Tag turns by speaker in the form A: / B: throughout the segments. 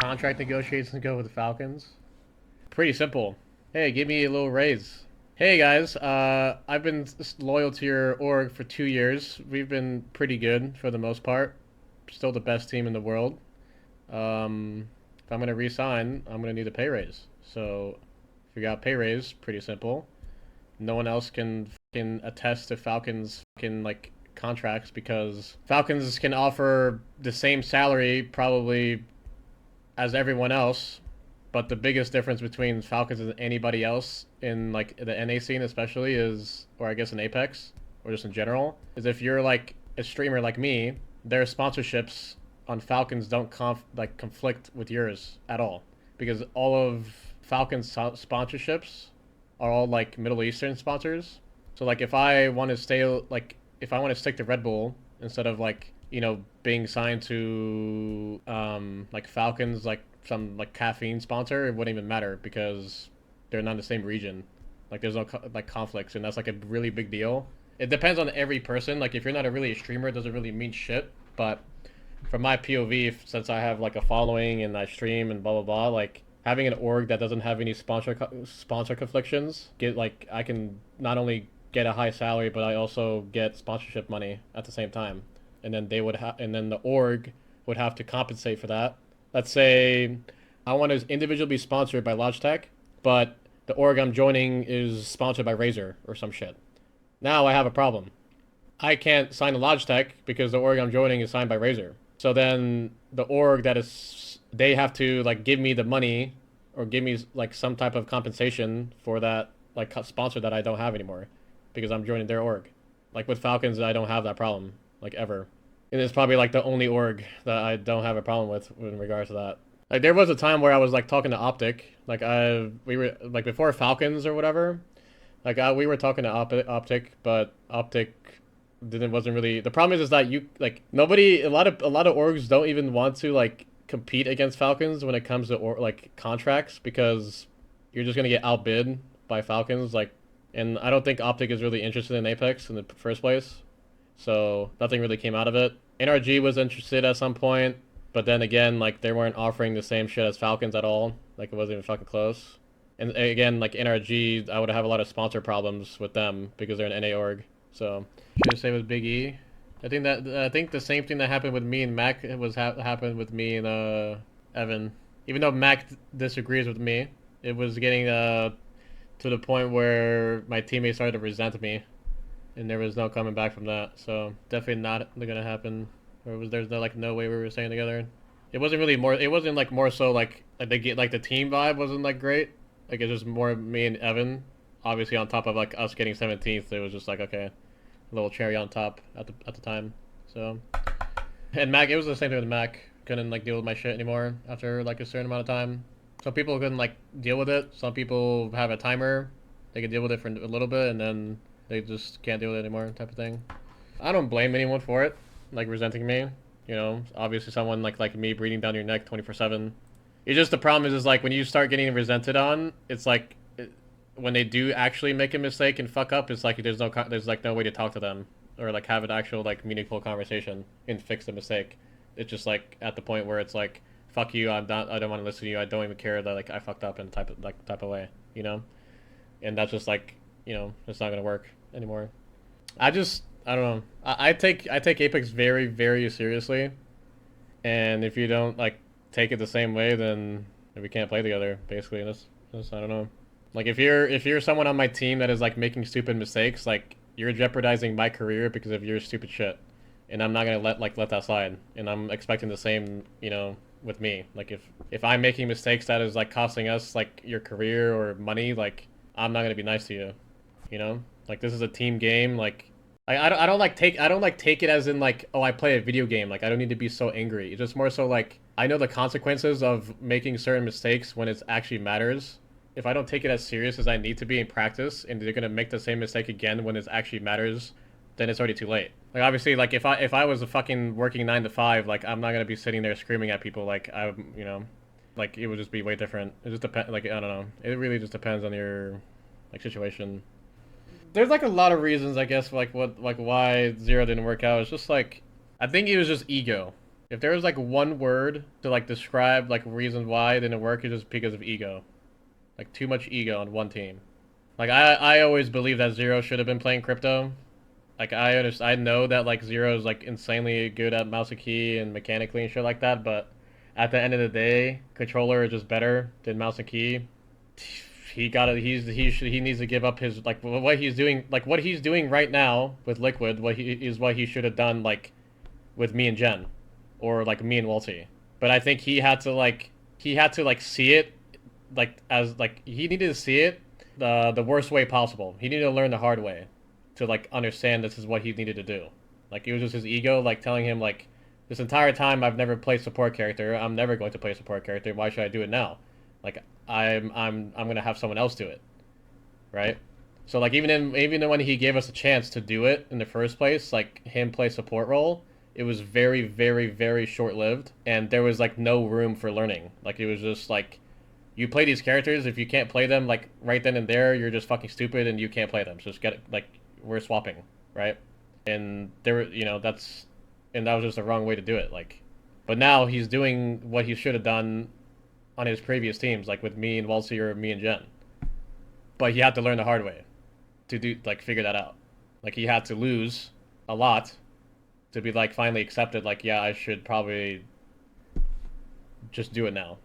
A: contract negotiations go with the Falcons? Pretty simple. Hey, give me a little raise. Hey guys, I've been loyal to your org for 2 years. We've been pretty good for the most part. Still the best team in the world. If I'm gonna resign, I'm gonna need a pay raise. So, if you got pay raise, pretty simple. No one else can attest to Falcons like contracts because Falcons can offer the same salary probably as everyone else, but the biggest difference between Falcons and anybody else in like the NA scene especially is, or I guess in Apex or just in general, is if you're like a streamer like me, their sponsorships on Falcons don't conflict with yours at all, because all of Falcons sponsorships are all like Middle Eastern sponsors. So like if I want to stick to Red Bull instead of like, you know, being signed to like Falcons, like some like caffeine sponsor, it wouldn't even matter because they're not in the same region. Like there's no like conflicts, and that's like a really big deal. It depends on every person. Like if you're not a streamer, it doesn't really mean shit. But from my POV, since I have like a following and I stream and blah blah blah, like having an org that doesn't have any sponsor conflictions, I can not only get a high salary, but I also get sponsorship money at the same time. And then the org would have to compensate for that. Let's say I want to individually be sponsored by Logitech, but the org I'm joining is sponsored by Razer or some shit. Now I have a problem. I can't sign to Logitech because the org I'm joining is signed by Razer. So then the org they have to like give me the money or give me like some type of compensation for that like sponsor that I don't have anymore because I'm joining their org. Like with Falcons, I don't have that problem, like ever. And it's probably like the only org that I don't have a problem with in regards to that. Like there was a time where I was like talking to Optic, like we were like before Falcons or whatever. Like we were talking to Optic, but Optic wasn't really. The problem is that you like a lot of orgs don't even want to like compete against Falcons when it comes to like contracts because you're just gonna get outbid by Falcons. Like, and I don't think Optic is really interested in Apex in the first place, so nothing really came out of it. NRG was interested at some point, but then again, like they weren't offering the same shit as Falcons at all. Like it wasn't even fucking close. And again, like NRG, I would have a lot of sponsor problems with them because they're an NA org. So should have stayed with Big E. I think the same thing that happened with me and Mac happened with me and Evan. Even though Mac disagrees with me, it was getting to the point where my teammates started to resent me, and there was no coming back from that. So definitely not gonna happen. There's no way we were staying together. It wasn't like more so like the team vibe wasn't like great. Like it's just more me and Evan. Obviously on top of like us getting 17th, it was just like okay, a little cherry on top at the time. So, and Mac, it was the same thing with Mac. Couldn't like deal with my shit anymore after like a certain amount of time. Some people couldn't like deal with it. Some people have a timer. They can deal with it for a little bit and then they just can't deal with it anymore type of thing. I don't blame anyone for it, like resenting me. You know, obviously someone like me breathing down your neck 24/7. It's just the problem is like when you start getting resented on, it's like when they do actually make a mistake and fuck up, it's like there's like no way to talk to them or like have an actual like meaningful conversation and fix the mistake. It's just like at the point where it's like fuck you, I don't want to listen to you, I don't even care that like I fucked up in type of way, you know? And that's just like, you know, it's not gonna work anymore. I don't know. I take Apex very, very seriously, and if you don't like take it the same way, then we can't play together. Basically, that's I don't know. Like if you're someone on my team that is like making stupid mistakes, like you're jeopardizing my career because of your stupid shit, and I'm not gonna let that slide. And I'm expecting the same, you know, with me. Like if I'm making mistakes that is like costing us like your career or money, like I'm not gonna be nice to you. You know, like this is a team game. Like I don't take it as in like, oh, I play a video game. Like I don't need to be so angry. It's just more so like I know the consequences of making certain mistakes when it actually matters. If I don't take it as serious as I need to be in practice, and they're gonna make the same mistake again when it actually matters, then it's already too late. Like obviously, like if I was a fucking working 9 to 5, like I'm not gonna be sitting there screaming at people. Like you know, like it would just be way different. It just depends. Like I don't know. It really just depends on your like situation. There's like a lot of reasons, I guess, why Zero didn't work out. It's just like I think it was just ego. If there was like one word to like describe like reasons why it didn't work, it's just because of ego. Like too much ego on one team. Like I always believe that Zero should have been playing crypto. Like I know that like Zero is like insanely good at mouse and key and mechanically and shit like that, but at the end of the day, controller is just better than mouse and key. He needs to give up his like what he's doing right now with Liquid. What he should have done like with me and Jen, or like me and Walty. But I think he had to see it like as like he needed to see it the worst way possible. He needed to learn the hard way to like understand this is what he needed to do. Like it was just his ego like telling him like this entire time I've never played support character. I'm never going to play support character. Why should I do it now? Like I'm gonna have someone else do it, right? So like even when he gave us a chance to do it in the first place, like him play support role, it was very very very short lived, and there was like no room for learning. Like it was just like you play these characters, if you can't play them like right then and there, you're just fucking stupid and you can't play them. So just get it, like we're swapping, right? And there were that was just the wrong way to do it. Like, but now he's doing what he should have done on his previous teams, like with me and Walsey or me and Jen. But he had to learn the hard way to figure that out. Like he had to lose a lot to be like finally accepted. Like yeah, I should probably just do it now,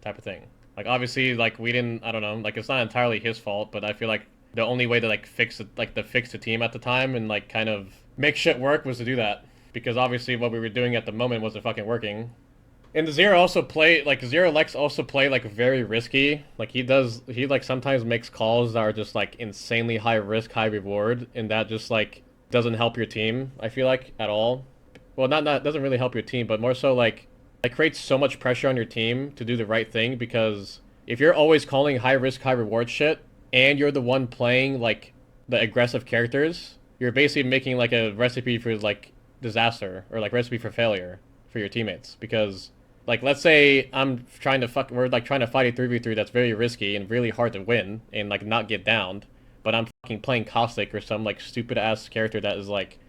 A: type of thing. Like obviously, like we didn't. I don't know. Like it's not entirely his fault, but I feel like the only way to like fix the team at the time and like kind of make shit work was to do that, because obviously what we were doing at the moment wasn't fucking working. And Zero also likes also play like very risky. Like he like sometimes makes calls that are just like insanely high risk, high reward, and that just like doesn't help your team, I feel like, at all. Well, not doesn't really help your team, but more so like it creates so much pressure on your team to do the right thing, because if you're always calling high risk, high reward shit, and you're the one playing like the aggressive characters, you're basically making like a recipe for like disaster, or like recipe for failure for your teammates. Because like let's say we're trying to fight a 3v3 that's very risky and really hard to win and like not get downed, but I'm fucking playing Caustic or some like stupid ass character that is like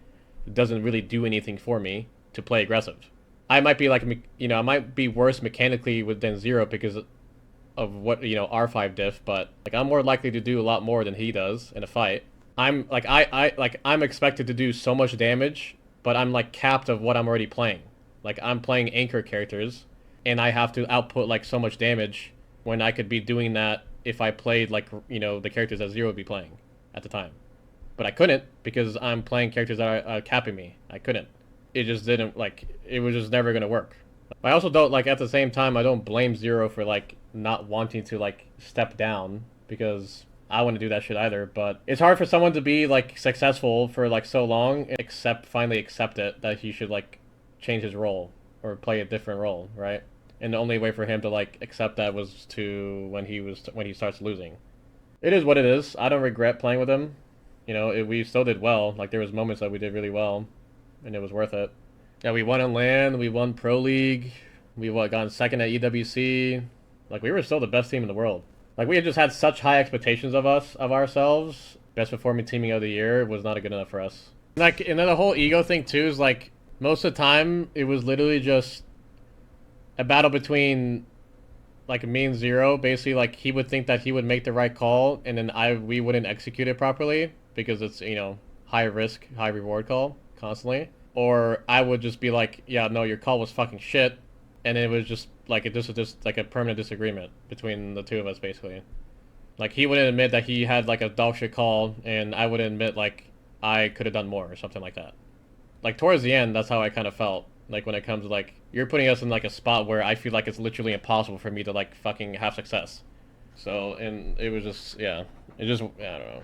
A: doesn't really do anything for me to play aggressive. I might be like I might be worse mechanically than Zero because of what R5 diff, but like I'm more likely to do a lot more than he does in a fight. I'm like I'm expected to do so much damage, but I'm like capped of what I'm already playing. Like I'm playing anchor characters, and I have to output like so much damage when I could be doing that if I played like the characters that Zero would be playing at the time. But I couldn't, because I'm playing characters that are capping me. I couldn't. It just didn't, like, it was just never gonna work. I also don't, like, at the same time, I don't blame Zero for like not wanting to like step down, because I wouldn't do that shit either. But it's hard for someone to be like successful for like so long and finally accept it that he should like change his role or play a different role, right? And the only way for him to like accept that was when he starts losing. It is what it is. I don't regret playing with him. We still did well. Like there was moments that we did really well, and it was worth it. Yeah, we won in LAN, we won Pro League, we got second at EWC. Like we were still the best team in the world. Like we had just had such high expectations of ourselves. Best performing teaming of the year was not good enough for us. Like, and then the whole ego thing too is like most of the time it was literally just a battle between like me and Zero. Basically, like he would think that he would make the right call, and then we wouldn't execute it properly because it's high risk, high reward call constantly. Or I would just be like, yeah, no, your call was fucking shit, and it was just like this was just like a permanent disagreement between the two of us basically. Like he wouldn't admit that he had like a dog shit call, and I wouldn't admit like I could have done more or something like that. Like towards the end, that's how I kind of felt. Like when it comes to like, you're putting us in like a spot where I feel like it's literally impossible for me to like fucking have success. So, and it was just, yeah, I don't know.